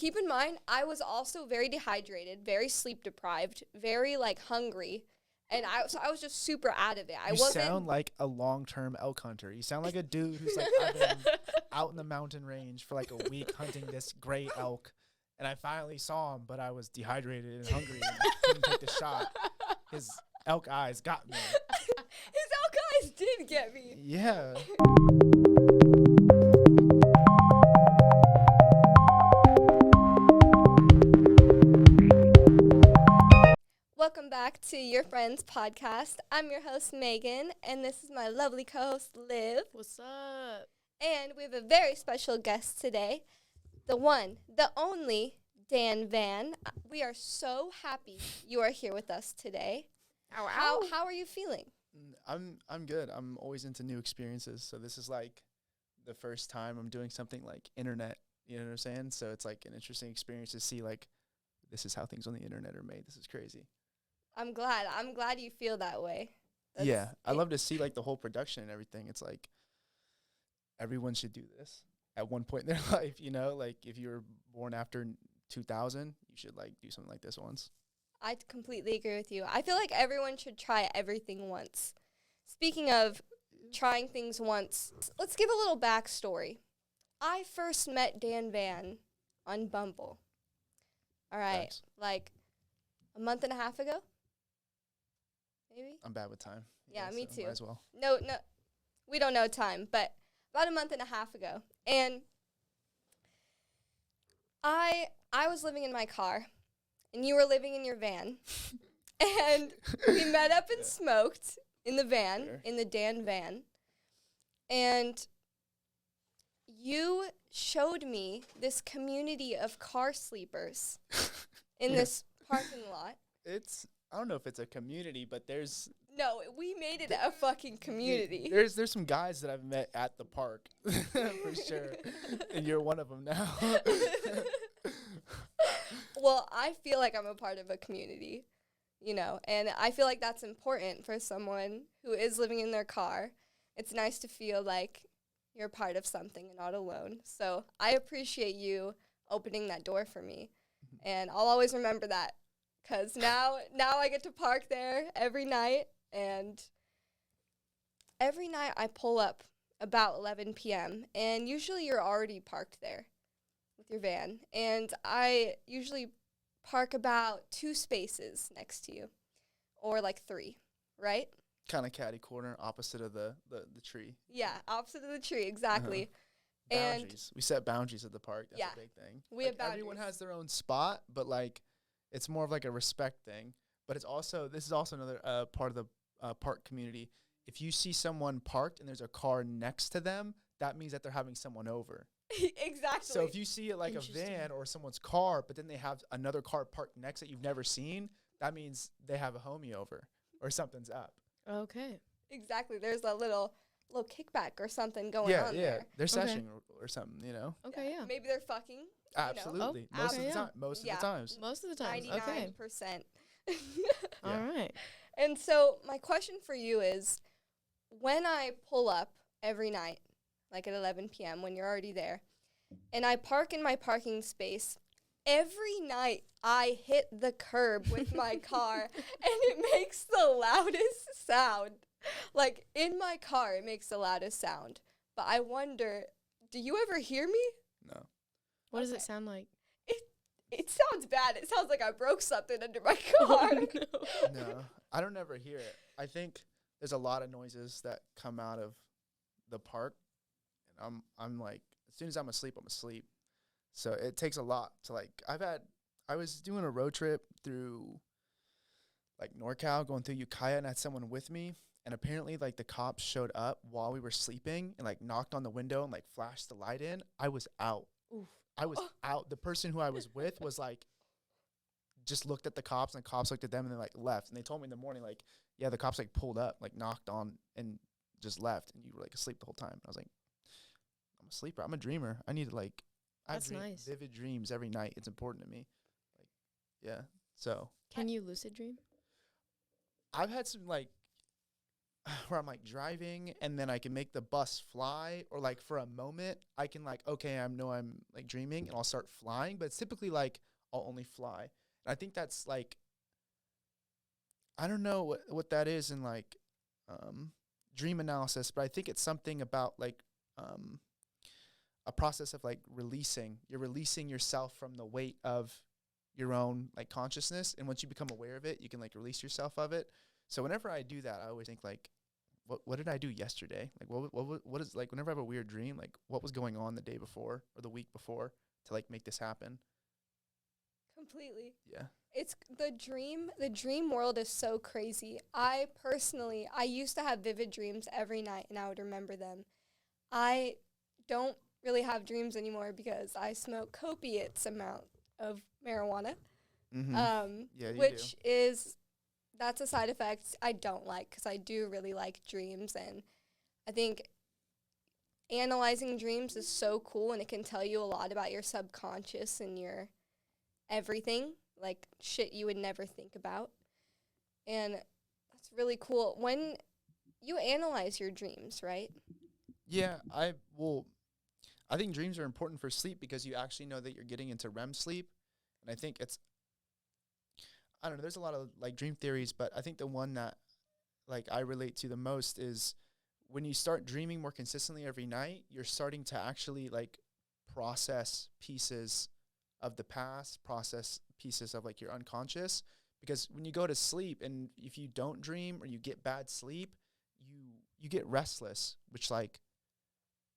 keep in mind, I was also very dehydrated, very sleep deprived, very like hungry. And I was just super out of it. You sound like a long-term elk hunter. You sound like a dude who's like, I've been out in the mountain range for like a week hunting this gray elk, and I finally saw him, but I was dehydrated and hungry and couldn't take the shot. His elk eyes got me. His elk eyes did get me. Yeah. Welcome back to Your Friends Podcast. I'm your host, Megan, and this is my lovely co-host, Liv. What's up? And we have a very special guest today, the one, the only, Dan Van. We are so happy you are here with us today. Ow, ow. How are you feeling? I'm good. I'm always into new experiences, so this is like the first time I'm doing something like internet, you know what I'm saying? So it's like an interesting experience to see like this is how things on the internet are made. This is crazy. I'm glad you feel that way. Yeah, I love to see like the whole production and everything. It's like everyone should do this at one point in their life, you know? Like if you were born after 2000, you should like do something like this once. I completely agree with you. I feel like everyone should try everything once. Speaking of trying things once, let's give a little backstory. I first met Dan Van on Bumble. All right, Thanks. like a month and a half ago? Maybe? I'm bad with time. Yeah, me so too. Might as well. No, we don't know time, but about a month and a half ago. And I was living in my car, and you were living in your van. And we met up and smoked in the van, Sure. in the Dan van. And you showed me this community of car sleepers in this parking lot. I don't know if it's a community, but there's No, we made it a fucking community. There's some guys that I've met at the park for sure, and you're one of them now. Well, I feel like I'm a part of a community, you know, and I feel like that's important for someone who is living in their car. It's nice to feel like you're part of something and not alone. So I appreciate you opening that door for me, and I'll always remember that. Because now I get to park there every night, and every night I pull up about 11 p.m., and usually you're already parked there with your van, and I usually park about 2 spaces next to you, or like 3, right? Kind of catty corner, opposite of the tree. Yeah, opposite of the tree, exactly. Boundaries. We set boundaries at the park. That's a big thing. We have boundaries. Everyone has their own spot, but like it's more of like a respect thing. But this is also another part of the park community. If you see someone parked and there's a car next to them, that means that they're having someone over. Exactly. So if you see it like a van or someone's car, but then they have another car parked next that you've never seen, that means they have a homie over or something's up. Okay. Exactly. There's a little kickback or something going on there. They're seshing or something, you know. Okay, yeah. Maybe they're fucking. Absolutely. Oh, Most okay, of the yeah. time. Most of the times. Most of the time. 99%. Okay. Yeah. All right. And so my question for you is, when I pull up every night, like at 11 p.m. when you're already there, and I park in my parking space, every night I hit the curb with my car, and it makes the loudest sound. Like, in my car, it makes the loudest sound. But I wonder, do you ever hear me? No. What does it sound like? It sounds bad. It sounds like I broke something under my car. No. I don't ever hear it. I think there's a lot of noises that come out of the park, and I'm like, as soon as I'm asleep, I'm asleep. So it takes a lot to like. I was doing a road trip through like NorCal, going through Ukiah, and I had someone with me, and apparently like the cops showed up while we were sleeping and like knocked on the window and like flashed the light in. I was out. Oof. I was out. The person who I was with was like, just looked at the cops, and the cops looked at them, and they like left. And they told me in the morning, like, yeah, the cops like pulled up, like knocked on, and just left, and you were like asleep the whole time. I was like, I'm a sleeper. I'm a dreamer. I need to like, That's nice. Vivid dreams every night. It's important to me. Like, yeah. So Can you lucid dream? I've had some like where I'm like driving and then I can make the bus fly, or like for a moment I can like, okay, I'm like dreaming and I'll start flying, but it's typically like I'll only fly. And I think that's like, I don't know what that is in like dream analysis, but I think it's something about like a process of like you're releasing yourself from the weight of your own like consciousness, and once you become aware of it, you can like release yourself of it. So whenever I do that, I always think like, what did I do yesterday? Like what is, like, whenever I have a weird dream, like what was going on the day before or the week before to like make this happen? Completely. Yeah. It's the dream world is so crazy. I used to have vivid dreams every night and I would remember them. I don't really have dreams anymore because I smoke copious amount of marijuana. Yeah, which is, that's a side effect I don't like, because I do really like dreams, and I think analyzing dreams is so cool, and it can tell you a lot about your subconscious and your everything, like shit you would never think about. And that's really cool. When you analyze your dreams, right? Yeah, I think dreams are important for sleep because you actually know that you're getting into REM sleep. And I think I don't know, there's a lot of like dream theories, but I think the one that like I relate to the most is when you start dreaming more consistently every night, you're starting to actually like process pieces of the past, process pieces of like your unconscious. Because when you go to sleep and if you don't dream or you get bad sleep, you get restless, which like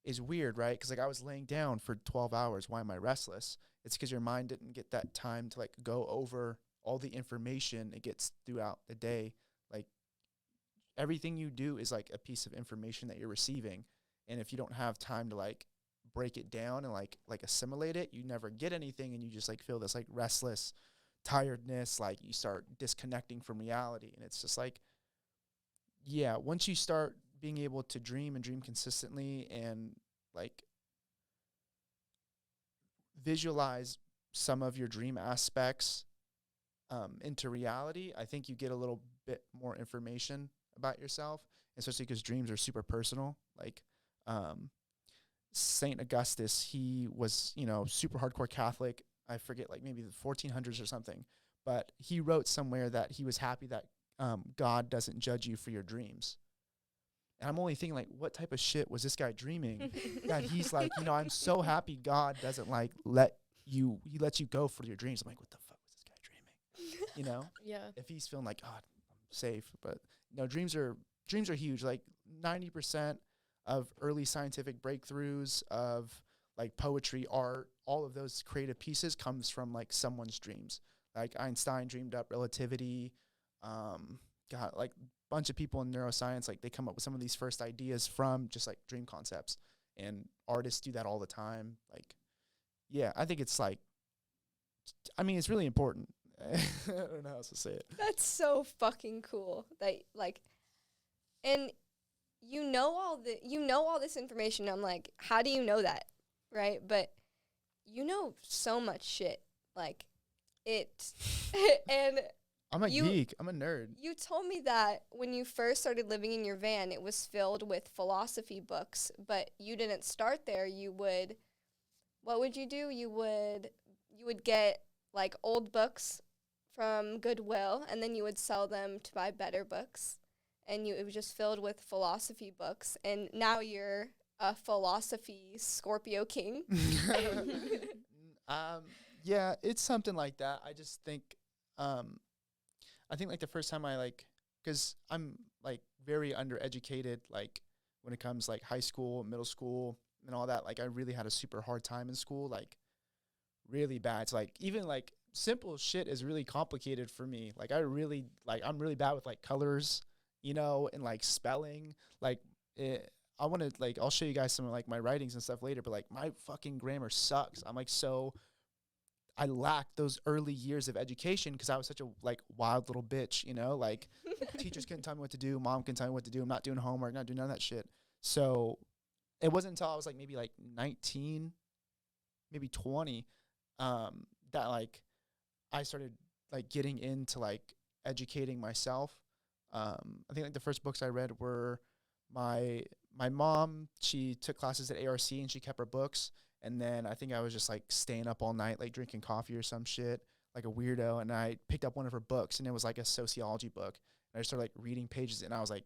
is weird, right? Because like I was laying down for 12 hours. Why am I restless? It's because your mind didn't get that time to like go over all the information it gets throughout the day. Like everything you do is like a piece of information that you're receiving. And if you don't have time to like break it down and like assimilate it, you never get anything, and you just like feel this like restless tiredness, like you start disconnecting from reality. And it's just like, yeah, once you start being able to dream and dream consistently and like visualize some of your dream aspects into reality, I think you get a little bit more information about yourself, especially because dreams are super personal. Like Saint Augustus, he was, super hardcore Catholic. I forget, like maybe the 1400s or something, but he wrote somewhere that he was happy that God doesn't judge you for your dreams. And I'm only thinking, like, what type of shit was this guy dreaming? That he's like, I'm so happy God doesn't like he lets you go for your dreams. I'm like, what the fuck was this guy dreaming? Yeah. If he's feeling like, I'm safe. But no, dreams are huge. Like 90% of early scientific breakthroughs of like poetry, art, all of those creative pieces comes from like someone's dreams. Like Einstein dreamed up relativity. Like bunch of people in neuroscience, like they come up with some of these first ideas from just like dream concepts, and artists do that all the time. Like, yeah, I think it's like, it's really important. I don't know how else to say it. That's so fucking cool. That like, and all this information. I'm like, how do you know that, right? But you know so much shit, like it, and. I'm a geek. I'm a nerd. You told me that when you first started living in your van, it was filled with philosophy books, but you didn't start there. What would you do? You would get like old books from Goodwill, and then you would sell them to buy better books, and it was just filled with philosophy books. And now you're a philosophy Scorpio king. Yeah, it's something like that. I just think, I think like the first time I like, because I'm like very undereducated, like when it comes like high school, middle school, and all that. Like I really had a super hard time in school, like really bad. It's like even like simple shit is really complicated for me. Like I'm really bad with like colors, and like spelling. Like I want to like, I'll show you guys some of like my writings and stuff later, but like my fucking grammar sucks. I'm like I lacked those early years of education because I was such a like wild little bitch, like teachers couldn't tell me what to do. Mom couldn't tell me what to do. I'm not doing homework, not doing none of that shit. So it wasn't until I was like maybe like 19, maybe 20, that like I started like getting into like educating myself I think like the first books I read were my mom. She took classes at ARC and she kept her books. And then I think I was just like staying up all night, like drinking coffee or some shit, like a weirdo. And I picked up one of her books, and it was like a sociology book. And I started like reading pages, and I was like,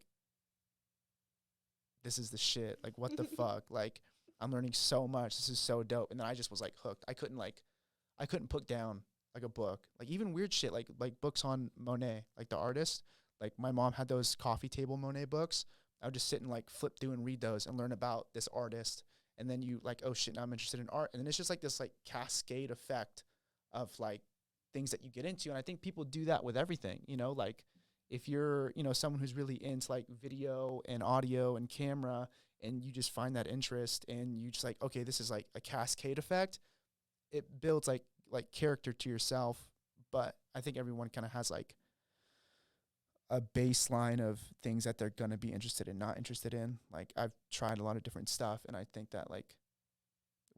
this is the shit. Like, what the fuck? Like, I'm learning so much. This is so dope. And then I just was like hooked. I couldn't put down like a book, like even weird shit, like books on Monet, like the artist. Like my mom had those coffee table Monet books. I would just sit and like flip through and read those and learn about this artist. And then you like, oh shit, now I'm interested in art. And then it's just like this like cascade effect of like things that you get into. And I think people do that with everything, you know, like if you're, you know, someone who's really into like video and audio and camera, and you just find that interest and you just like, okay, this is like a cascade effect. It builds like character to yourself. But I think everyone kind of has like a baseline of things that they're going to be interested in, not interested in. Like I've tried a lot of different stuff, and I think that like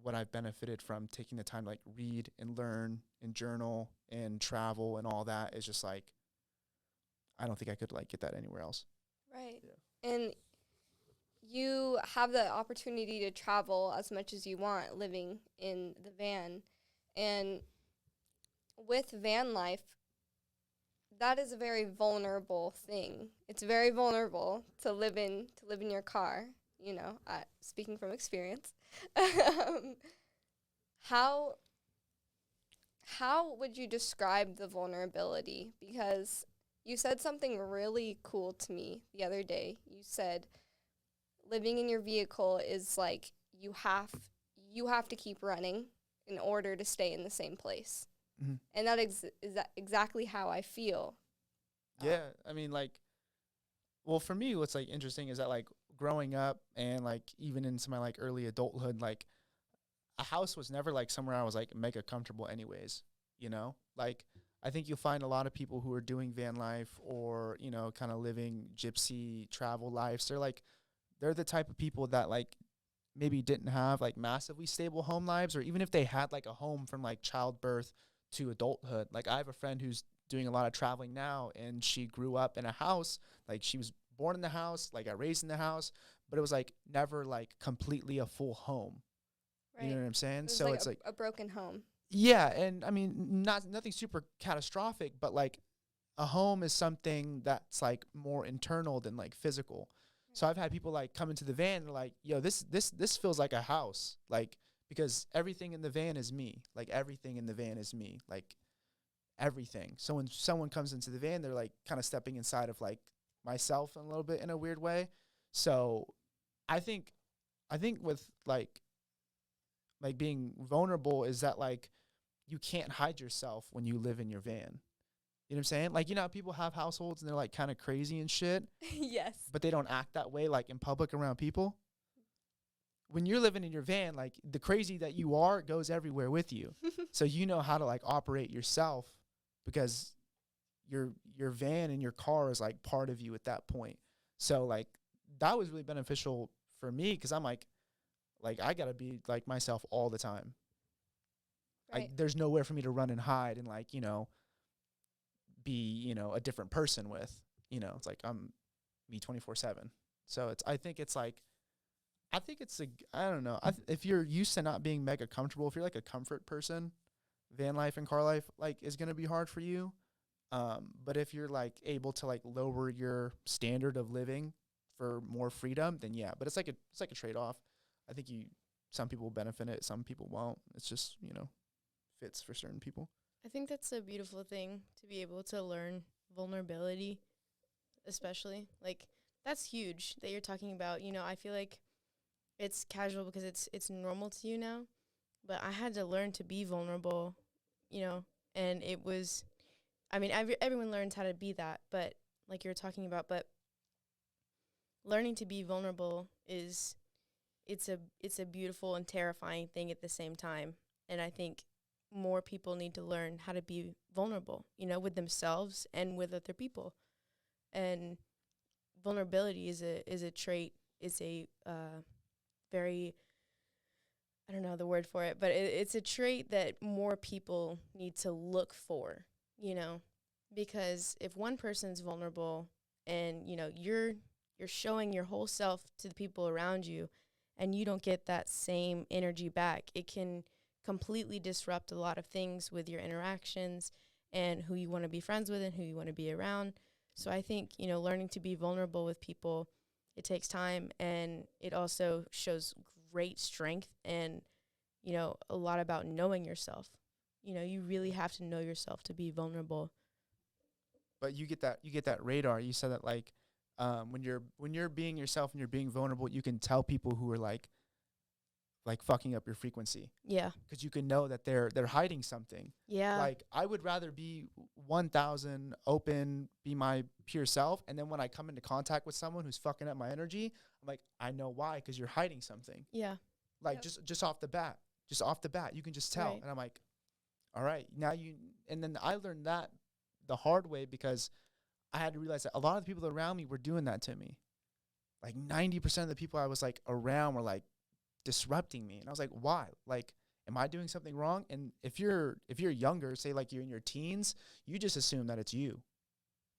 what I've benefited from taking the time to like read and learn and journal and travel and all that is just like, I don't think I could like get that anywhere else. Right. Yeah. And you have the opportunity to travel as much as you want living in the van. And with van life, that is a very vulnerable thing. It's very vulnerable to live in your car, you know, speaking from experience. How would you describe the vulnerability? Because you said something really cool to me the other day. You said living in your vehicle is like you have to keep running in order to stay in the same place. Mm-hmm. And that is that exactly how I feel. Yeah, I mean, like, well, for me, what's like interesting is that like growing up and like even into my like early adulthood, like a house was never like somewhere I was like mega comfortable anyways, you know? Like I think you'll find a lot of people who are doing van life or, you know, kind of living gypsy travel lives. They're the type of people that like maybe didn't have like massively stable home lives, or even if they had like a home from like childbirth to adulthood. Like I have a friend who's doing a lot of traveling now, and she grew up in a house. Like she was born in the house, like got raised in the house, but it was like never like completely a full home. Right. You know what I'm saying? It's So like it's like a broken home. yeah, and I mean nothing super catastrophic, but like a home is something that's like more internal than like physical. So I've had people like come into the van and they're like, yo, this feels like a house. Like because everything in the van is me. Like everything in the van is me. Like everything. So when someone comes into the van, they're like kind of stepping inside of like myself a little bit in a weird way. So I think with like being vulnerable is that like you can't hide yourself when you live in your van. You know what I'm saying? Like, you know, people have households and they're like kind of crazy and shit. Yes. But they don't act that way like in public around people. When you're living in your van, like the crazy that you are goes everywhere with you. So you know how to like operate yourself because your van and your car is like part of you at that point. So like that was really beneficial for me because I'm like I gotta be like myself all the time. Right. There's nowhere for me to run and hide and like, you know, be, you know, a different person with, you know, it's like I'm me 24/7. So I think it's I don't know. If you're used to not being mega comfortable, if you're like a comfort person, van life and car life like is going to be hard for you. But if you're like able to like lower your standard of living for more freedom, then yeah, but it's like a trade-off. I think some people will benefit it, some people won't. It's just, you know, fits for certain people. I think that's a beautiful thing to be able to learn vulnerability, especially. Like, that's huge that you're talking about. You know, I feel like it's casual because it's normal to you now, but I had to learn to be vulnerable, you know, and it was, I mean, everyone learns how to be that, but like you were talking about, but learning to be vulnerable it's a beautiful and terrifying thing at the same time. And I think more people need to learn how to be vulnerable, you know, with themselves and with other people. And vulnerability is a trait, is a very, I don't know the word for it, but it's a trait that more people need to look for, you know, because if one person's vulnerable and you're showing your whole self to the people around you, and you don't get that same energy back, it can completely disrupt a lot of things with your interactions and who you want to be friends with and who you want to be around. So I think, learning to be vulnerable with people, it takes time, and it also shows great strength and, a lot about knowing yourself. You really have to know yourself to be vulnerable. But you get that radar. You said that like when you're being yourself and you're being vulnerable, you can tell people who are like fucking up your frequency. Yeah. Because you can know that they're hiding something. Yeah. Like I would rather be 1,000 open, be my pure self, and then when I come into contact with someone who's fucking up my energy, I'm like, I know why, because you're hiding something. Yeah. Like just off the bat, you can just tell. Right. And I'm like, all right, and then I learned that the hard way, because I had to realize that a lot of the people around me were doing that to me. Like 90% of the people I was like around were like disrupting me. And I was like, why? Like, am I doing something wrong? And if you're younger, say like you're in your teens, you just assume that it's you.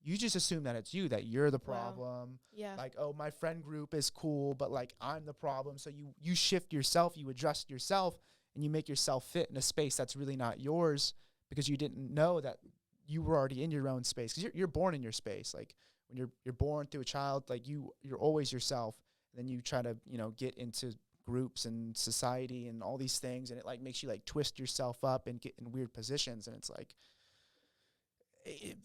You just assume that it's you, that you're the problem. Wow. Yeah. Like, oh, my friend group is cool, but like I'm the problem. So you shift yourself, you adjust yourself, and you make yourself fit in a space that's really not yours, because you didn't know that you were already in your own space. Because you're born in your space. Like when you're born through a child, like you're always yourself. And then you try to get into groups and society and all these things, and it like makes you like twist yourself up and get in weird positions. And it's like,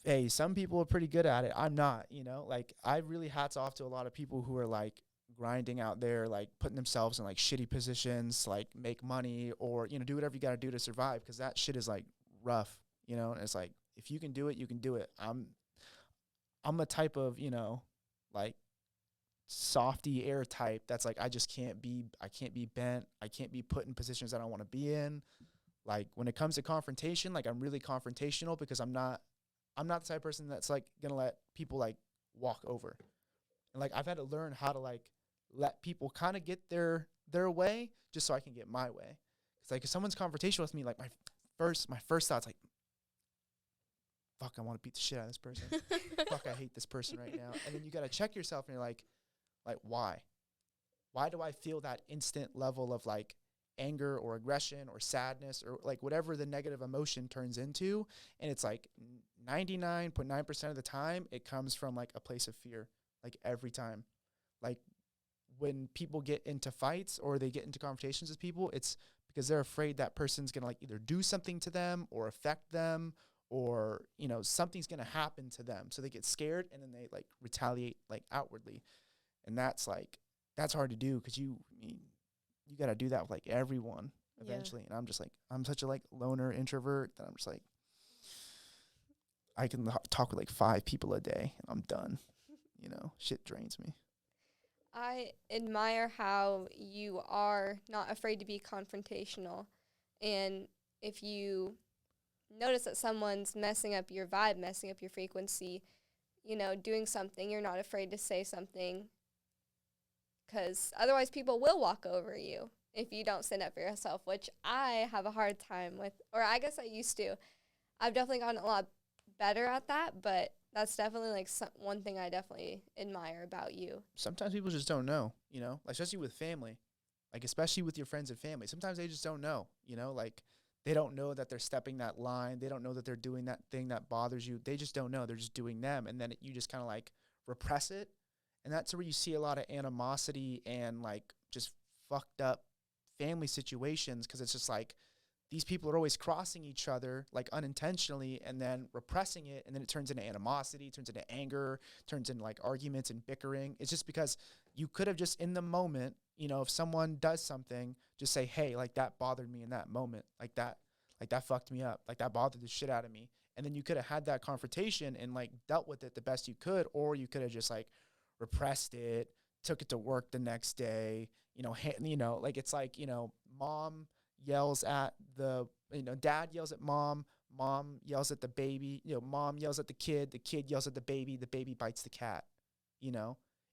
hey, some people are pretty good at it. I'm not. Like I really hats off to a lot of people who are like grinding out there, like putting themselves in like shitty positions, like make money or do whatever you got to do to survive, because that shit is like rough, and it's like, if you can do it, you can do it. I'm a type of like softy air type that's like, I can't be bent, I can't be put in positions I don't want to be in. Like when it comes to confrontation, like I'm really confrontational, because I'm not the type of person that's like gonna let people like walk over. And like I've had to learn how to like let people kind of get their way just so I can get my way. It's like if someone's confrontational with me, like my first thought's like, fuck, I want to beat the shit out of this person. Fuck, I hate this person right now. And then you got to check yourself and you're like why? Why do I feel that instant level of like anger or aggression or sadness or like whatever the negative emotion turns into? And it's like 99.9% of the time, it comes from like a place of fear, like every time. Like when people get into fights or they get into confrontations with people, it's because they're afraid that person's going to like either do something to them or affect them, or, something's going to happen to them. So they get scared and then they like retaliate like outwardly. And that's hard to do, because you got to do that with like everyone eventually. Yeah. And I'm just like, I'm such a like loner introvert that I'm just like, I can talk with like 5 people a day and I'm done. Shit drains me. I admire how you are not afraid to be confrontational. And if you notice that someone's messing up your vibe, messing up your frequency, doing something, you're not afraid to say something, because otherwise people will walk over you if you don't stand up for yourself, which I have a hard time with, or I guess I used to. I've definitely gotten a lot better at that, but that's definitely like one thing I definitely admire about you. Sometimes people just don't know, like especially with family, like especially with your friends and family. Sometimes they just don't know, like they don't know that they're stepping that line. They don't know that they're doing that thing that bothers you. They just don't know. They're just doing them. And then you just kind of like repress it. And that's where you see a lot of animosity and like just fucked up family situations, because it's just like these people are always crossing each other like unintentionally and then repressing it. And then it turns into animosity, turns into anger, turns into like arguments and bickering. It's just because you could have just in the moment, if someone does something, just say, hey, like that bothered me in that moment. Like that fucked me up. Like that bothered the shit out of me. And then you could have had that confrontation and like dealt with it the best you could, or you could have just like repressed it, took it to work the next day, like it's like, mom yells at dad yells at mom yells at the baby, mom yells at the kid yells at the baby bites the cat,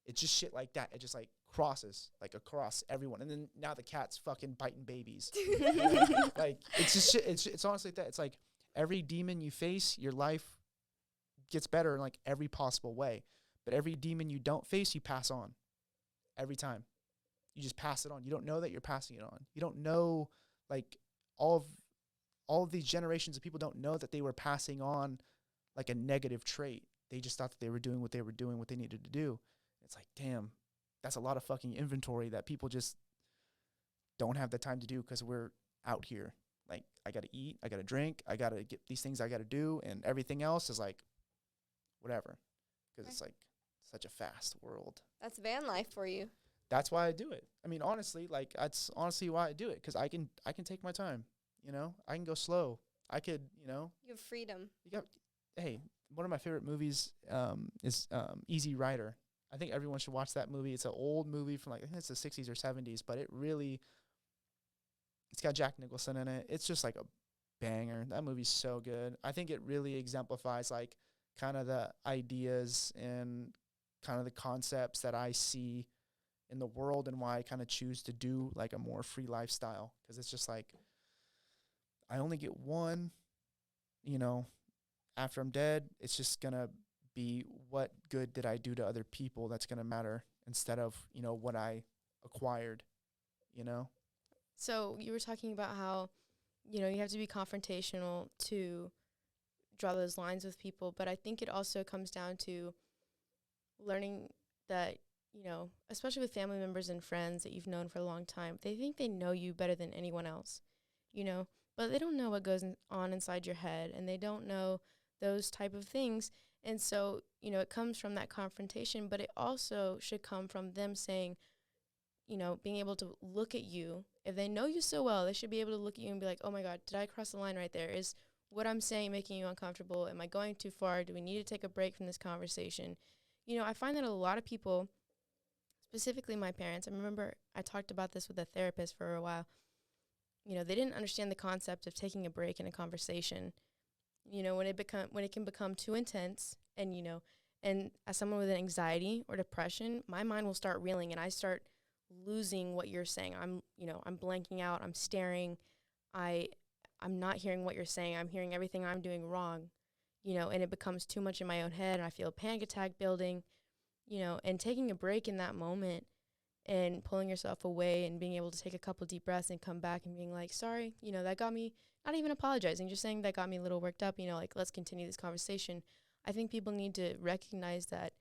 it's just shit like that. It just like crosses like across everyone. And then now the cat's fucking biting babies. Like it's just shit. It's honestly that. It's like every demon you face, your life gets better in like every possible way. But every demon you don't face, you pass on. Every time. You just pass it on. You don't know that you're passing it on. You don't know, like, all of these generations of people don't know that they were passing on, like, a negative trait. They just thought that they were doing what they needed to do. It's like, damn, that's a lot of fucking inventory that people just don't have the time to do because we're out here. Like, I got to eat, I got to drink, I got to get these things I got to do, and everything else is like, whatever. Because it's like such a fast world. That's van life for you. That's why I do it. I mean, honestly, like, that's honestly why I do it. Because I can take my time, you know? I can go slow. I could, you know. You have freedom. Hey, one of my favorite movies is Easy Rider. I think everyone should watch that movie. It's an old movie from, like, I think it's the 60s or 70s, but it's got Jack Nicholson in it. It's just like a banger. That movie's so good. I think it really exemplifies, like, kind of the ideas and kind of the concepts that I see in the world and why I kind of choose to do, like, a more free lifestyle. Because it's just like, I only get one, you know, after I'm dead. It's just going to be what good did I do to other people that's going to matter instead of, you know, what I acquired, you know? So you were talking about how, you know, you have to be confrontational to draw those lines with people, but I think it also comes down to learning that, you know, especially with family members and friends that you've known for a long time, they think they know you better than anyone else, you know, but they don't know what goes on inside your head, and they don't know those type of things. And so, you know, it comes from that confrontation, but it also should come from them saying, you know, being able to look at you. If they know you so well, they should be able to look at you and be like, oh my God, did I cross the line right there? Is what I'm saying making you uncomfortable? Am I going too far? Do we need to take a break from this conversation? You know, I find that a lot of people, specifically my parents, I remember I talked about this with a therapist for a while. You know, they didn't understand the concept of taking a break in a conversation. You know, when it can become too intense, and, you know, and as someone with an anxiety or depression, my mind will start reeling and I start losing what you're saying. I'm blanking out. I'm staring. I'm not hearing what you're saying. I'm hearing everything I'm doing wrong, you know, and it becomes too much in my own head, and I feel a panic attack building, you know, and taking a break in that moment and pulling yourself away and being able to take a couple deep breaths and come back and being like, sorry, you know, that got me, not even apologizing, just saying that got me a little worked up, you know, like, let's continue this conversation. I think people need to recognize that,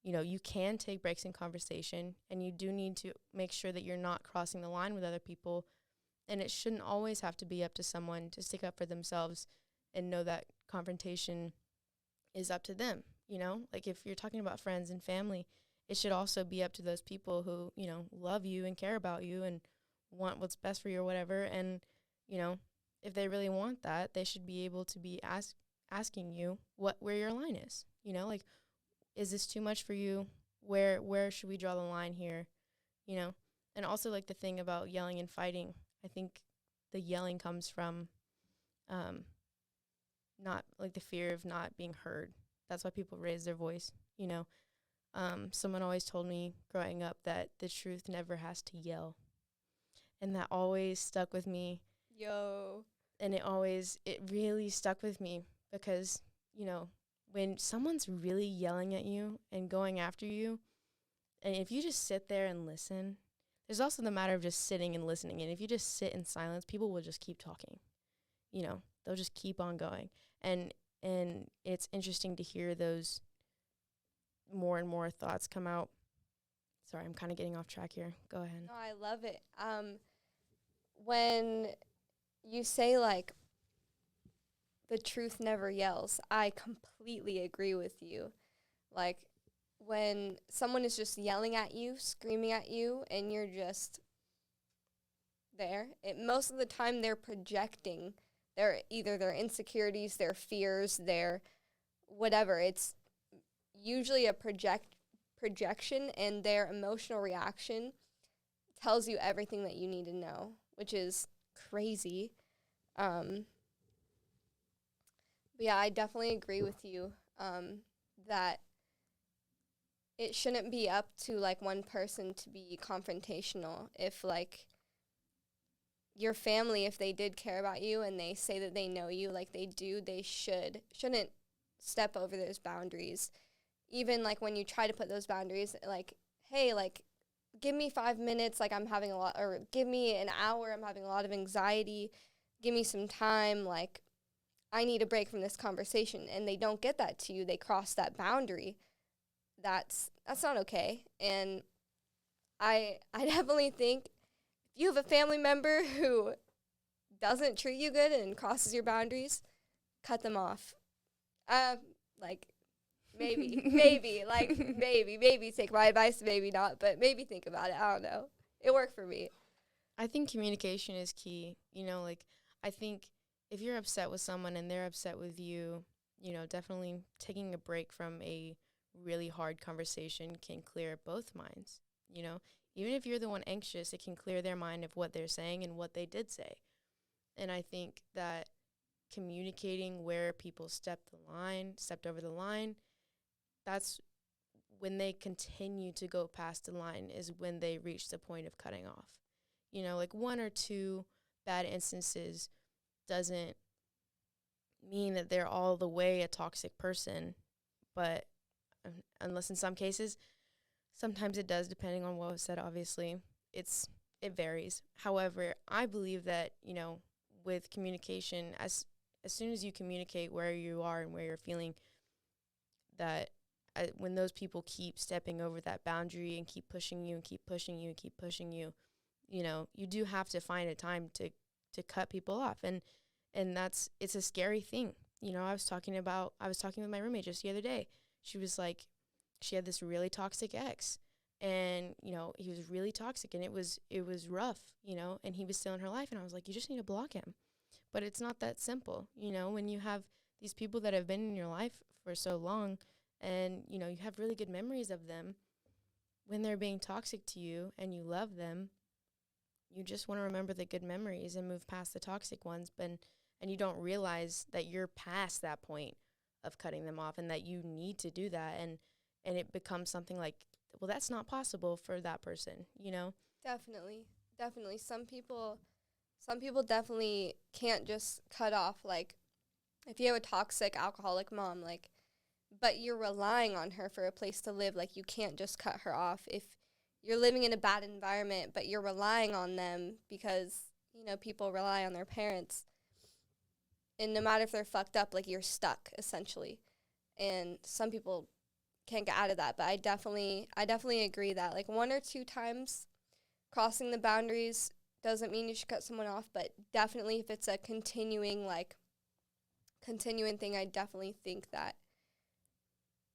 you know, you can take breaks in conversation, and you do need to make sure that you're not crossing the line with other people. And it shouldn't always have to be up to someone to stick up for themselves and know that confrontation is up to them, you know? Like, if you're talking about friends and family, it should also be up to those people who, you know, love you and care about you and want what's best for you or whatever. And, you know, if they really want that, they should be able to be asking you where your line is, you know? Like, is this too much for you? Where should we draw the line here, you know? And also, like, the thing about yelling and fighting, I think the yelling comes from not, like, the fear of not being heard. That's why people raise their voice, you know. Someone always told me growing up that the truth never has to yell. And that always stuck with me. Yo. And it really stuck with me because, you know, when someone's really yelling at you and going after you, and if you just sit there and listen, there's also the matter of just sitting and listening. And if you just sit in silence, people will just keep talking. You know, they'll just keep on going. And it's interesting to hear those more and more thoughts come out. Sorry, I'm kind of getting off track here. Go ahead. No, I love it. When you say, like, the truth never yells, I completely agree with you. Like, when someone is just yelling at you, screaming at you, and you're just there, most of the time they're projecting either their insecurities, their fears, their whatever. It's usually a projection, and their emotional reaction tells you everything that you need to know, which is crazy. But yeah, I definitely agree with you that it shouldn't be up to, like, one person to be confrontational. If, like, your family, if they did care about you and they say that they know you like they do, they shouldn't step over those boundaries. even like when you try to put those boundaries, like, hey, like, give me 5 minutes, like I'm having a lot, or give me an hour, I'm having a lot of anxiety, give me some time, like I need a break from this conversation, and they don't get that to you, they cross that boundary, that's not okay. And I definitely think if you have a family member who doesn't treat you good and crosses your boundaries, cut them off. Like maybe take my advice, maybe not, but maybe think about it. I don't know. It worked for me. I think communication is key. You know, like, I think if you're upset with someone and they're upset with you, you know, definitely taking a break from a really hard conversation can clear both minds. You know, even if you're the one anxious, it can clear their mind of what they're saying and what they did say. And I think that communicating where people stepped over the line, that's when they continue to go past the line is when they reach the point of cutting off. You know, like 1 or 2 bad instances doesn't mean that they're all the way a toxic person, but unless in some cases, sometimes it does, depending on what was said, obviously. It varies. However, I believe that, you know, with communication, as soon as you communicate where you are and where you're feeling, that when those people keep stepping over that boundary and keep pushing you and keep pushing you and keep pushing you, you know, you do have to find a time to cut people off. And it's a scary thing. You know, I was talking with my roommate just the other day. She was like, she had this really toxic ex, and, you know, he was really toxic, and it was rough, you know, and he was still in her life. And I was like, you just need to block him. But it's not that simple. You know, when you have these people that have been in your life for so long, and, you know, you have really good memories of them, when they're being toxic to you and you love them, you just want to remember the good memories and move past the toxic ones. And you don't realize that you're past that point of cutting them off, and that you need to do that. And it becomes something like, well, that's not possible for that person, you know? Definitely. Some people definitely can't just cut off, like, if you have a toxic alcoholic mom, like, but you're relying on her for a place to live, like, you can't just cut her off. If you're living in a bad environment, but you're relying on them because, you know, people rely on their parents, and no matter if they're fucked up, like, you're stuck, essentially. And some people can't get out of that, but I definitely agree that, like, 1 or 2 times crossing the boundaries doesn't mean you should cut someone off, but definitely if it's a continuing thing, I definitely think that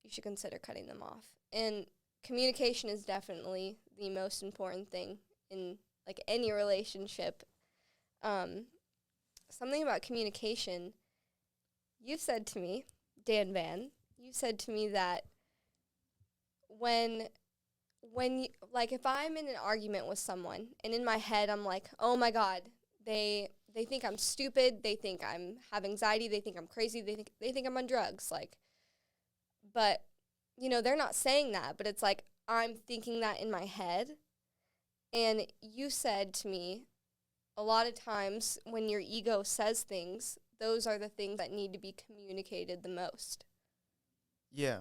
you should consider cutting them off. And communication is definitely the most important thing in, like, any relationship. Something about communication, you said to me, Dan Van, you said to me that when you, like, if I'm in an argument with someone and in my head I'm like, oh my God, they think I'm stupid, they think I'm have anxiety, they think I'm crazy, they think I'm on drugs, like, but, you know, they're not saying that, but it's like I'm thinking that in my head. And you said to me, a lot of times when your ego says things, those are the things that need to be communicated the most. Yeah.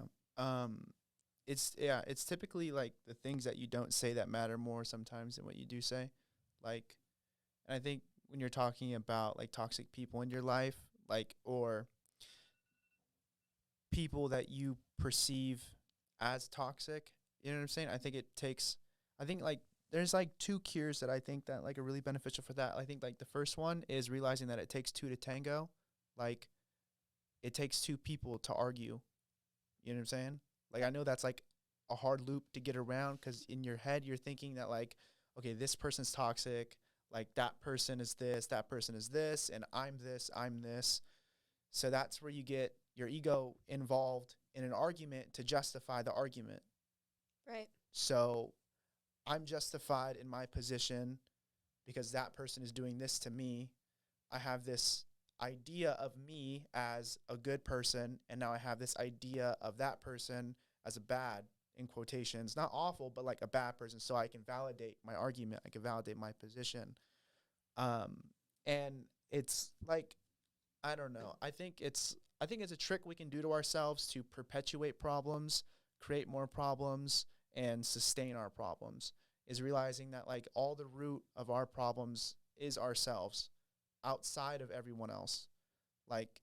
It's typically like the things that you don't say that matter more sometimes than what you do say. Like, and I think when you're talking about like toxic people in your life, like, or people that you perceive as toxic, you know what I'm saying? I think like there's like 2 cures that I think that like are really beneficial for that. I think like the first one is realizing that it takes 2 to tango. Like, it takes 2 people to argue. You know what I'm saying? Like, I know that's like a hard loop to get around, because in your head you're thinking that like, okay, this person's toxic, like that person is this, and I'm this. So that's where you get your ego involved in an argument to justify the argument. Right. So I'm justified in my position because that person is doing this to me. I have this idea of me as a good person, and now I have this idea of that person as a bad, in quotations, not awful, but like a bad person, so I can validate my argument, I can validate my position. And it's like, I don't know, I think it's a trick we can do to ourselves to perpetuate problems create more problems and sustain our problems, is realizing that like all the root of our problems is ourselves outside of everyone else. Like,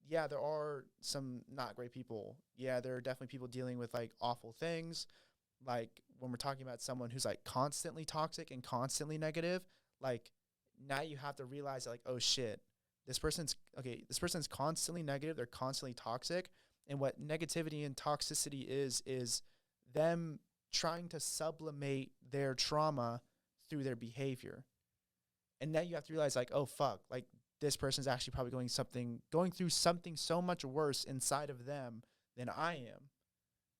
yeah, there are some not great people. Yeah, there are definitely people dealing with like awful things. Like when we're talking about someone who's like constantly toxic and constantly negative, like now you have to realize that, like, oh shit, this person's constantly negative, they're constantly toxic. And what negativity and toxicity is them trying to sublimate their trauma through their behavior. And now you have to realize, like, oh fuck, like this person's actually probably going through something so much worse inside of them than I am.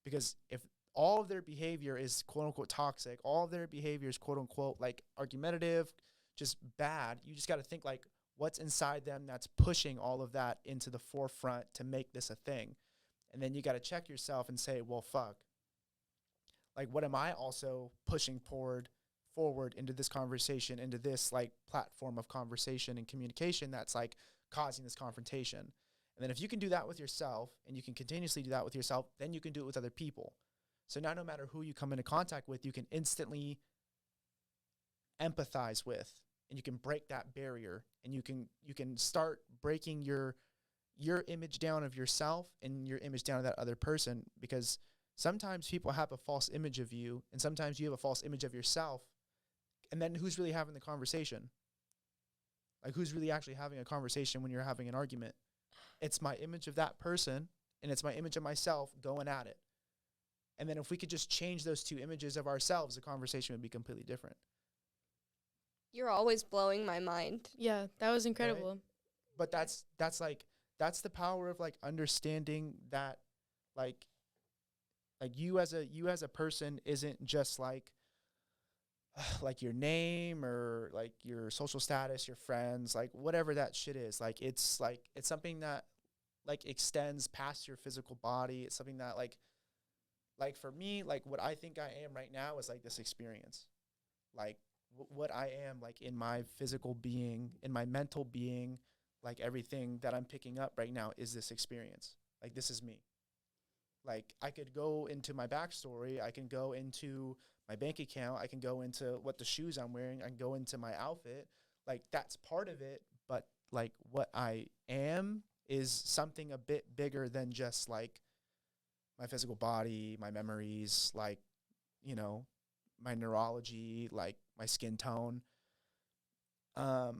Because if all of their behavior is quote unquote toxic, all of their behavior is quote unquote like argumentative, just bad, you just got to think like what's inside them that's pushing all of that into the forefront to make this a thing. And then you got to check yourself and say, well, fuck, like what am I also pushing forward into this conversation, into this like platform of conversation and communication that's like causing this confrontation. And then if you can do that with yourself and you can continuously do that with yourself, then you can do it with other people. So now no matter who you come into contact with, you can instantly empathize with, and you can break that barrier, and you can start breaking your image down of yourself and your image down of that other person, because sometimes people have a false image of you and sometimes you have a false image of yourself. And then who's really having the conversation? Like, who's really actually having a conversation when you're having an argument? It's my image of that person and it's my image of myself going at it. And then if we could just change those two images of ourselves, the conversation would be completely different. You're always blowing my mind. Yeah, that was incredible. Right? But that's the power of like understanding that like you as a person isn't just like your name or like your social status, your friends, like whatever that shit is. Like it's something that like extends past your physical body. It's something that like for me, like what I think I am right now is like this experience. Like what I am like in my physical being, in my mental being, like everything that I'm picking up right now is this experience. Like this is me. Like I could go into my backstory. I can go into my bank account. I can go into what the shoes I'm wearing. I can go into my outfit. Like that's part of it. But like what I am is something a bit bigger than just like my physical body, my memories, like, you know, my neurology, like my skin tone. I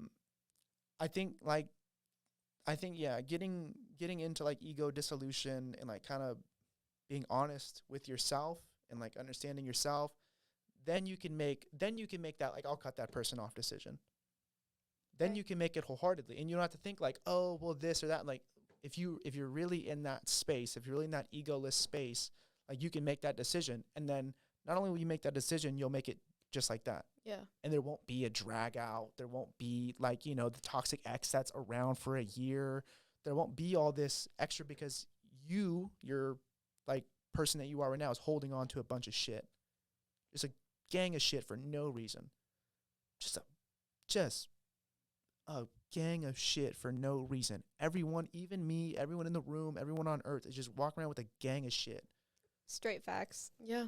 think yeah, getting into like ego dissolution and like kind of being honest with yourself and like understanding yourself, then you can make that like I'll cut that person off decision. Then you can make it wholeheartedly, and you don't have to think like, oh well this or that. Like if you're really in that space, if you're really in that egoless space, like you can make that decision, and then not only will you make that decision, you'll make it just like that. Yeah. And there won't be a drag out. There won't be like, you know, the toxic ex that's around for a year. There won't be all this extra because your like person that you are right now is holding on to a bunch of shit. It's a gang of shit for no reason. Just a gang of shit for no reason. Everyone, even me, everyone in the room, everyone on earth is just walking around with a gang of shit. Straight facts. Yeah.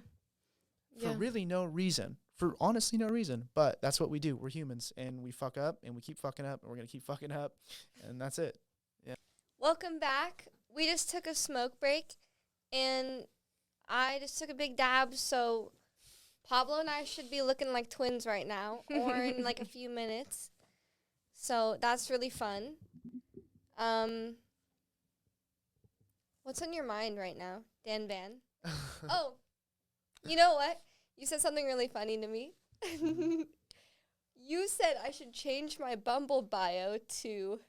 For really no reason. For honestly no reason. But that's what we do. We're humans and we fuck up and we keep fucking up and we're going to keep fucking up. And that's it. Yeah. Welcome back. We just took a smoke break and I just took a big dab. So Pablo and I should be looking like twins right now or in like a few minutes. So that's really fun. What's on your mind right now, Dan Van? Oh, you know what? You said something really funny to me. You said I should change my Bumble bio to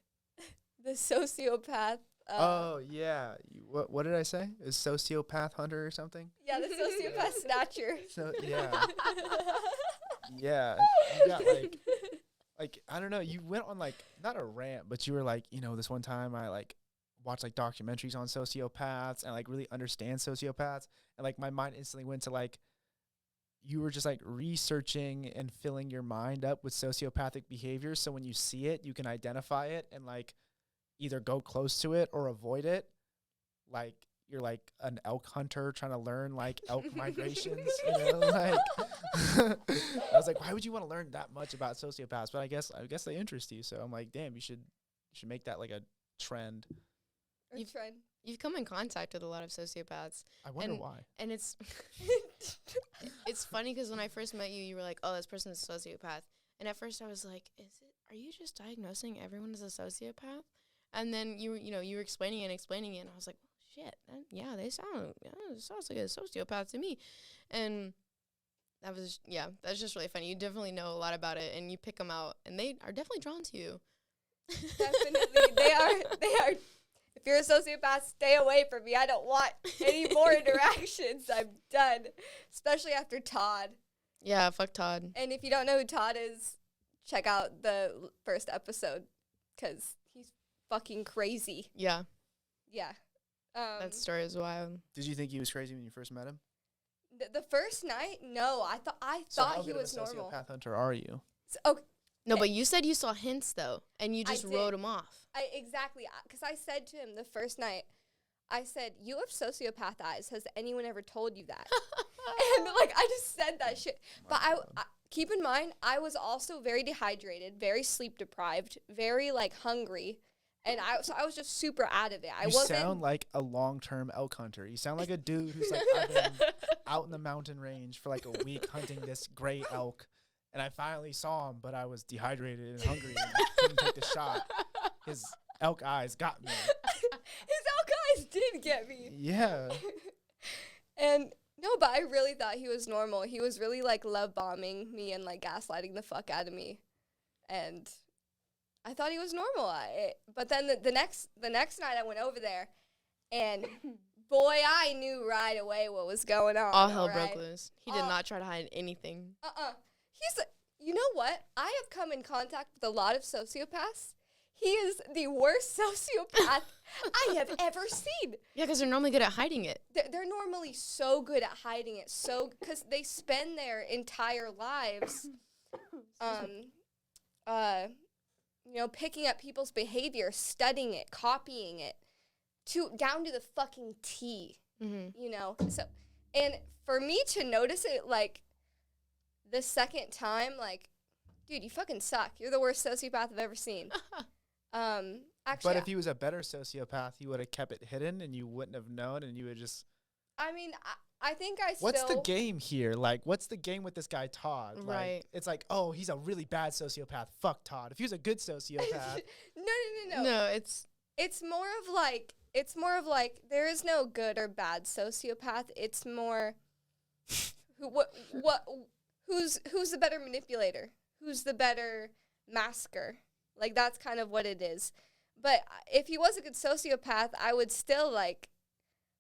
the sociopath. Oh, yeah. What did I say? Is sociopath hunter or something? Yeah, the sociopath snatcher. So, yeah. Yeah. You got like, I don't know. You went on like, not a rant, but you were like, you know, this one time I like watch like documentaries on sociopaths and like really understand sociopaths. And like my mind instantly went to like, you were just like researching and filling your mind up with sociopathic behavior. So when you see it, you can identify it and like either go close to it or avoid it. Like you're like an elk hunter trying to learn like elk migrations, you know, like I was like, why would you want to learn that much about sociopaths? But I guess they interest you. So I'm like, damn, you should make that like a trend. You've come in contact with a lot of sociopaths. I wonder why. And it's it's funny because when I first met you, you were like, oh, this person is a sociopath. And at first I was like, are you just diagnosing everyone as a sociopath? And then you were explaining it, and I was like, shit, it sounds like a sociopath to me. And that's just really funny. You definitely know a lot about it, and you pick them out, and they are definitely drawn to you. Definitely, they are. If you're a sociopath, stay away from me. I don't want any more interactions. I'm done, especially after Todd. Yeah, fuck Todd. And if you don't know who Todd is, check out the first episode, because he's fucking crazy. Yeah. Yeah. That story is wild. Did you think he was crazy when you first met him? The first night, no. I thought he was normal. So how good of a sociopath hunter are you? Okay. No, but you said you saw hints, though, and you just wrote him off. Exactly, because I said to him the first night, I said, you have sociopath eyes. Has anyone ever told you that? And, like, I just said that shit. But I keep in mind, I was also very dehydrated, very sleep-deprived, very, like, hungry. And I was just super out of it. You sound like a long-term elk hunter. You sound like a dude who's, like, I've been out in the mountain range for, like, a week hunting this gray elk. And I finally saw him, but I was dehydrated and hungry and couldn't take the shot. His elk eyes got me. His elk eyes did get me. Yeah. And no, but I really thought he was normal. He was really like love bombing me and like gaslighting the fuck out of me. And I thought he was normal. But then the next night I went over there, and boy, I knew right away what was going on. All hell broke loose. He did not try to hide anything. You know what? I have come in contact with a lot of sociopaths. He is the worst sociopath I have ever seen. Yeah, because they're normally good at hiding it. They're normally so good at hiding it. Because they spend their entire lives, picking up people's behavior, studying it, copying it, down to the fucking T. Mm-hmm. You know? So, and for me to notice it, like, the second time, like, dude, you fucking suck. You're the worst sociopath I've ever seen. Actually, but if he was a better sociopath, he would have kept it hidden, and you wouldn't have known, and you would just. I mean, I think What's the game here? Like, what's the game with this guy Todd? Right. Like, it's like, oh, he's a really bad sociopath. Fuck Todd. If he was a good sociopath. No. No, it's more of like there is no good or bad sociopath. It's more who's the better manipulator? Who's the better masker? Like, that's kind of what it is. But if he was a good sociopath, I would still, like,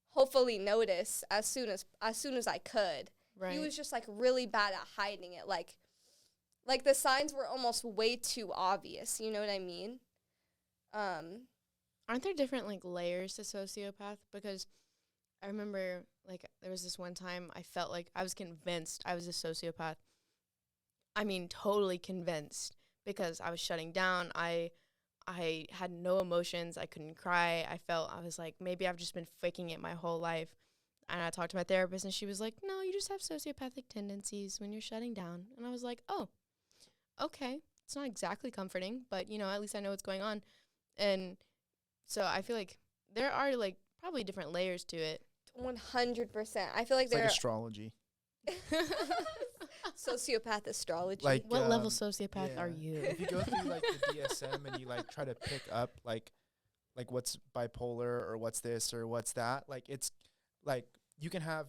hopefully notice as soon as I could. Right. He was just, like, really bad at hiding it. Like the signs were almost way too obvious. You know what I mean? Aren't there different, like, layers to sociopath? Because I remember, like, there was this one time I felt like I was convinced I was a sociopath. I mean, totally convinced, because I was shutting down. I had no emotions. I couldn't cry. I was like, maybe I've just been faking it my whole life. And I talked to my therapist, and she was like, no, you just have sociopathic tendencies when you're shutting down. And I was like, oh, okay. It's not exactly comforting, but, at least I know what's going on. And so I feel like there are, like, probably different layers to it. 100%. I feel like it's like astrology. Sociopath astrology. Like, what level sociopath are you? If you go through like the DSM and you like try to pick up like what's bipolar or what's this or what's that, like it's like you can have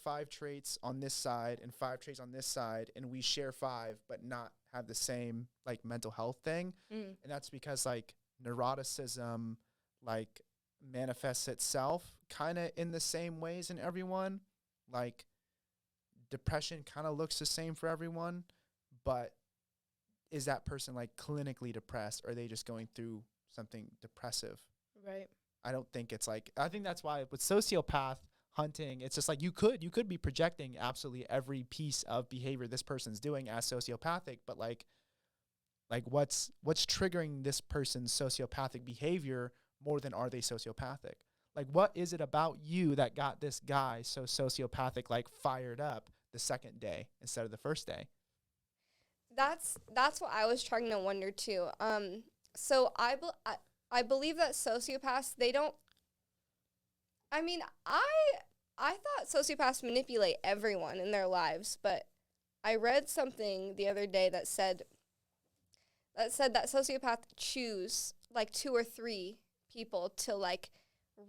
5 traits on this side and 5 traits on this side, and we share 5 but not have the same like mental health thing. And that's because like neuroticism like manifests itself kind of in the same ways in everyone. Like depression kind of looks the same for everyone, but is that person like clinically depressed, or are they just going through something depressive? Right. I don't think it's like, I think that's why with sociopath hunting, it's just like you could be projecting absolutely every piece of behavior this person's doing as sociopathic, but like what's triggering this person's sociopathic behavior more than are they sociopathic? Like, what is it about you that got this guy so sociopathic, like fired up the second day instead of the first day? That's what I was trying to wonder too. So I believe that sociopaths, they don't. I mean, I thought sociopaths manipulate everyone in their lives, but I read something the other day that said that sociopaths choose like 2 or 3 people to like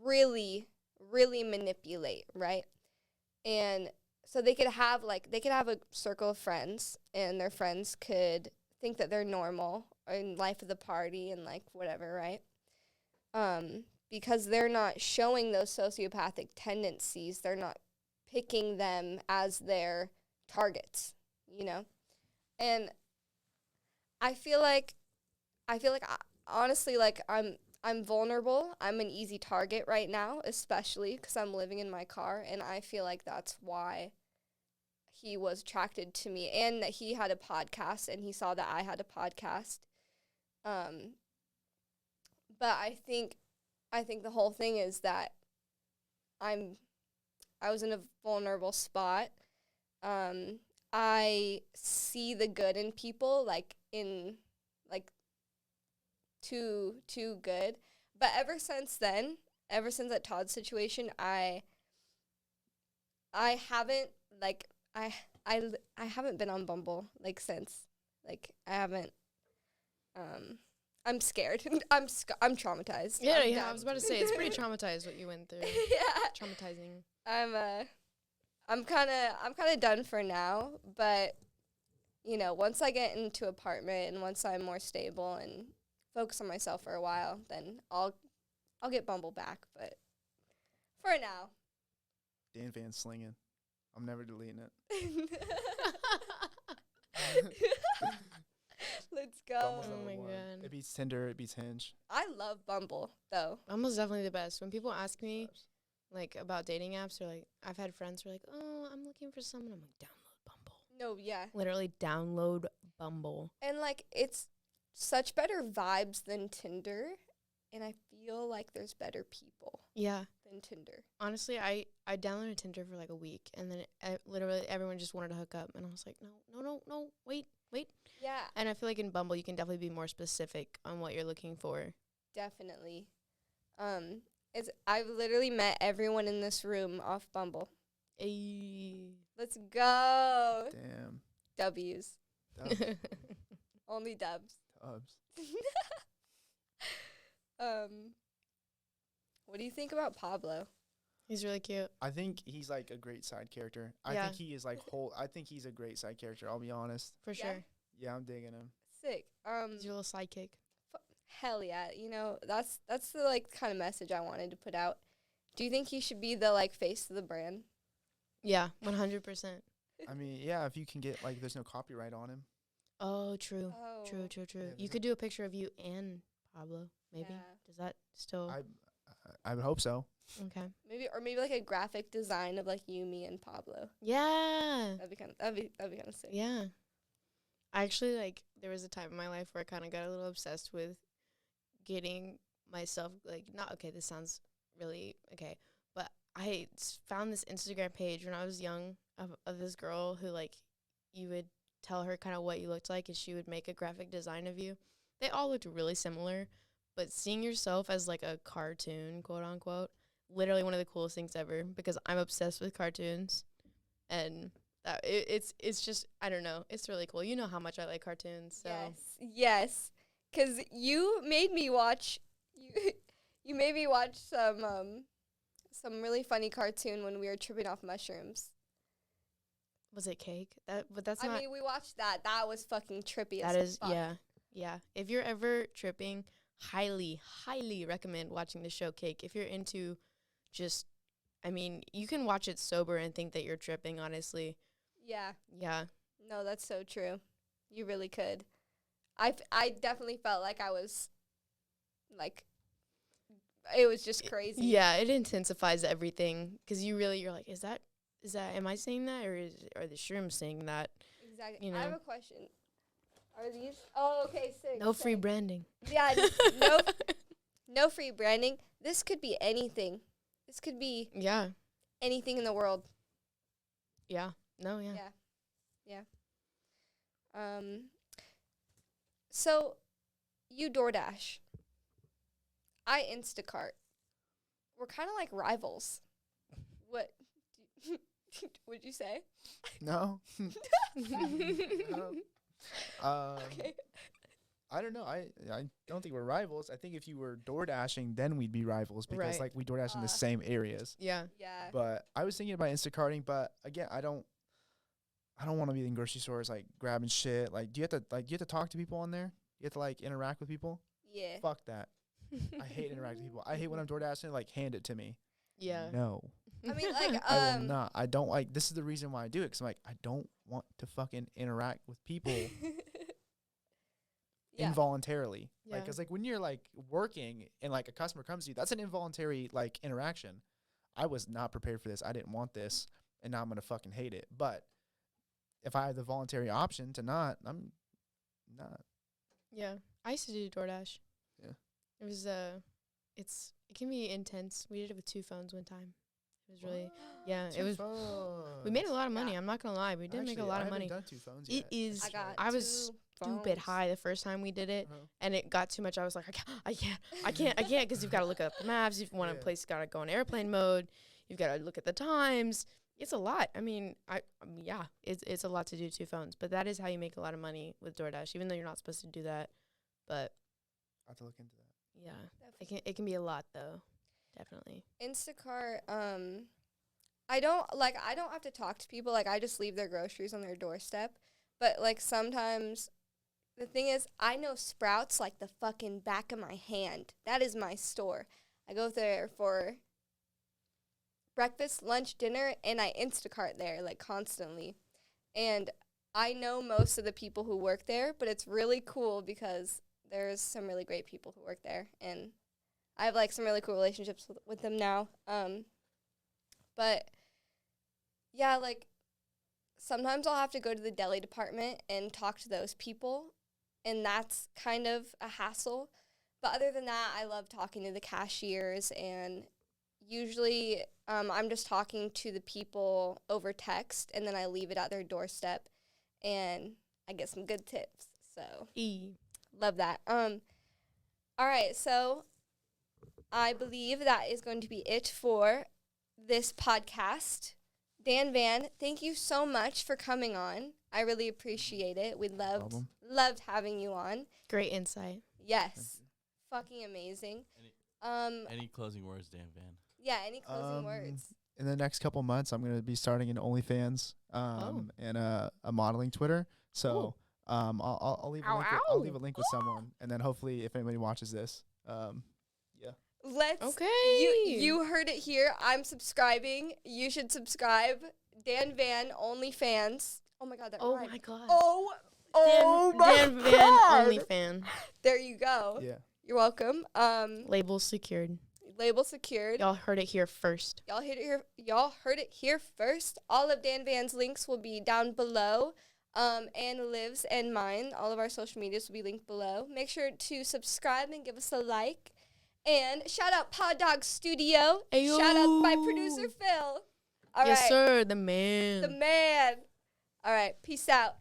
really manipulate, right? And so they could have a circle of friends, and their friends could think that they're normal in life of the party and like whatever, right? Because they're not showing those sociopathic tendencies, they're not picking them as their targets, you know? And I feel like honestly, like I'm vulnerable. I'm an easy target right now, especially because I'm living in my car, and I feel like that's why he was attracted to me, and that he had a podcast, and he saw that I had a podcast. But I think the whole thing is that I was in a vulnerable spot. I see the good in people, like in like too good. But ever since that Todd situation, I haven't like I haven't been on Bumble like since. Like I haven't. I'm scared. I'm traumatized. Yeah, I'm yeah. done. I was about to say it's pretty traumatized what you went through. Yeah. Traumatizing. I'm kind of done for now, but you know, once I get into apartment and once I'm more stable and focus on myself for a while, then I'll get Bumble back, but for now. Dan Van slinging. I'm never deleting it. Let's go. Bumble's Oh number my one. God. It beats Tinder. It beats Hinge. I love Bumble, though. Bumble's definitely the best. When people ask me, like, about dating apps, or, like, I've had friends who are like, oh, I'm looking for someone. I'm like, download Bumble. No, yeah. Literally download Bumble. And, like, it's such better vibes than Tinder, and I feel like there's better people Yeah. than Tinder. Honestly, I downloaded Tinder for, like, a week, and then literally everyone just wanted to hook up, and I was like, no, wait. Yeah, And I feel like in Bumble, you can definitely be more specific on what you're looking for. definitely. I've literally met everyone in this room off Bumble. Ayy. Let's go. Damn. W's. Dubs. Only dubs. Dubs. What do you think about Pablo? He's really cute. I think he's like a great side character. I Yeah. think he is like I think he's a great side character. I'll be honest. For Yeah. sure. Yeah, I'm digging him. Sick. He's your little sidekick. Hell yeah. You know, that's the like kind of message I wanted to put out. Do you think he should be the like face of the brand? Yeah, 100%. I mean, yeah, if you can get like, there's no copyright on him. Oh, true. Oh. True. Yeah, You could do a picture of you and Pablo, maybe. Yeah. Does that still? I would hope so. Okay. Maybe like a graphic design of like you, me, and Pablo. Yeah. That'd be kind of sick. Yeah. I actually, like, there was a time in my life where I kind of got a little obsessed with getting myself, like, this sounds really, okay, but I found this Instagram page when I was young of this girl who, like, you would tell her kind of what you looked like, and she would make a graphic design of you. They all looked really similar, but seeing yourself as, like, a cartoon, quote unquote, literally one of the coolest things ever, because I'm obsessed with cartoons, and it's just, I don't know, it's really cool. You know how much I like cartoons, so. Yes. Because you made me watch you made me watch some really funny cartoon when we were tripping off mushrooms. Was it Cake? But that's I not. mean, we watched that. That was fucking trippy That as is, fuck. yeah. If you're ever tripping, highly recommend watching the show Cake. If you're into just, I mean, you can watch it sober and think that you're tripping, honestly. Yeah. Yeah. No, that's so true. You really could. I definitely felt like I was, like, it was just crazy. Yeah, it intensifies everything, because you're like, is that, am I saying that, or are the shrooms saying that? Exactly. You I have know. a question. Are these? Oh, okay, sick. No free sick. branding. Yeah, no free branding. This could be anything. This could be Yeah. anything in the world. Yeah. No, yeah. So you DoorDash. I Instacart. We're kind of like rivals. What would you say? No. No. Okay. I don't know. I don't think we're rivals. I think if you were door dashing, then we'd be rivals because Right. like we door dash in the same areas. Yeah. Yeah. But I was thinking about Instacarting, but again, I don't want to be in grocery stores like grabbing shit. Like, do you have to talk to people on there? You have to like interact with people? Yeah. Fuck that. I hate interacting with people. I hate when I'm door dashing, like hand it to me. Yeah. No. I mean, like, I will not. I don't like. This is the reason why I do it. Cause I'm like, I don't want to fucking interact with people yeah. involuntarily. Yeah. Like, cause like when you're like working and like a customer comes to you, that's an involuntary like interaction. I was not prepared for this. I didn't want this, and now I'm gonna fucking hate it. But if I have the voluntary option to not, I'm not. Yeah. I used to do DoorDash. Yeah. It was it can be intense. We did it with 2 phones one time. It was really yeah, it was we made a lot of money. Yeah. I'm not going to lie. We did make a lot of money. I haven't done 2 phones It yet. is I was two stupid phones. high the first time we did it, Uh-huh. and it got too much. I was like, I can't because you've got to look up the maps. If you want Yeah. a place, got to go in airplane mode. You've got to look at the times. It's a lot. I mean, yeah, it's a lot to do 2 phones, but that is how you make a lot of money with DoorDash, even though you're not supposed to do that. But I have to look into that. yeah, it can be a lot though, definitely. Instacart, I don't have to talk to people. Like, I just leave their groceries on their doorstep. But, like, sometimes the thing is, I know Sprouts like the fucking back of my hand. That is my store. I go there for breakfast, lunch, dinner, and I Instacart there, like, constantly. And I know most of the people who work there, but it's really cool because there's some really great people who work there. And I have, like, some really cool relationships with them now. But, yeah, like, sometimes I'll have to go to the deli department and talk to those people, and that's kind of a hassle. But other than that, I love talking to the cashiers, and usually I'm just talking to the people over text, and then I leave it at their doorstep, and I get some good tips. So, love that. All right, so I believe that is going to be it for this podcast. Dan Van, thank you so much for coming on. I really appreciate it. We loved having you on. Great insight. Yes. Fucking amazing. Any closing words, Dan Van? Yeah, any closing words? In the next couple months, I'm going to be starting an OnlyFans and a modeling Twitter. So I'll leave a link. I'll leave a link with someone, and then hopefully, if anybody watches this, You heard it here. I'm subscribing. You should subscribe. Dan Van OnlyFans. Oh my god, that rhymed. My god. Oh my Dan Van god. OnlyFan. There you go. Yeah. You're welcome. Label secured. Label secured. Y'all heard it here first. Y'all heard it here first. All of Dan Van's links will be down below. And Liv's and mine. All of our social medias will be linked below. Make sure to subscribe and give us a like. And shout out Pod Dog Studio. Ayo. Shout out my producer Phil. All right. Yes, sir. The man. The man. All right. Peace out.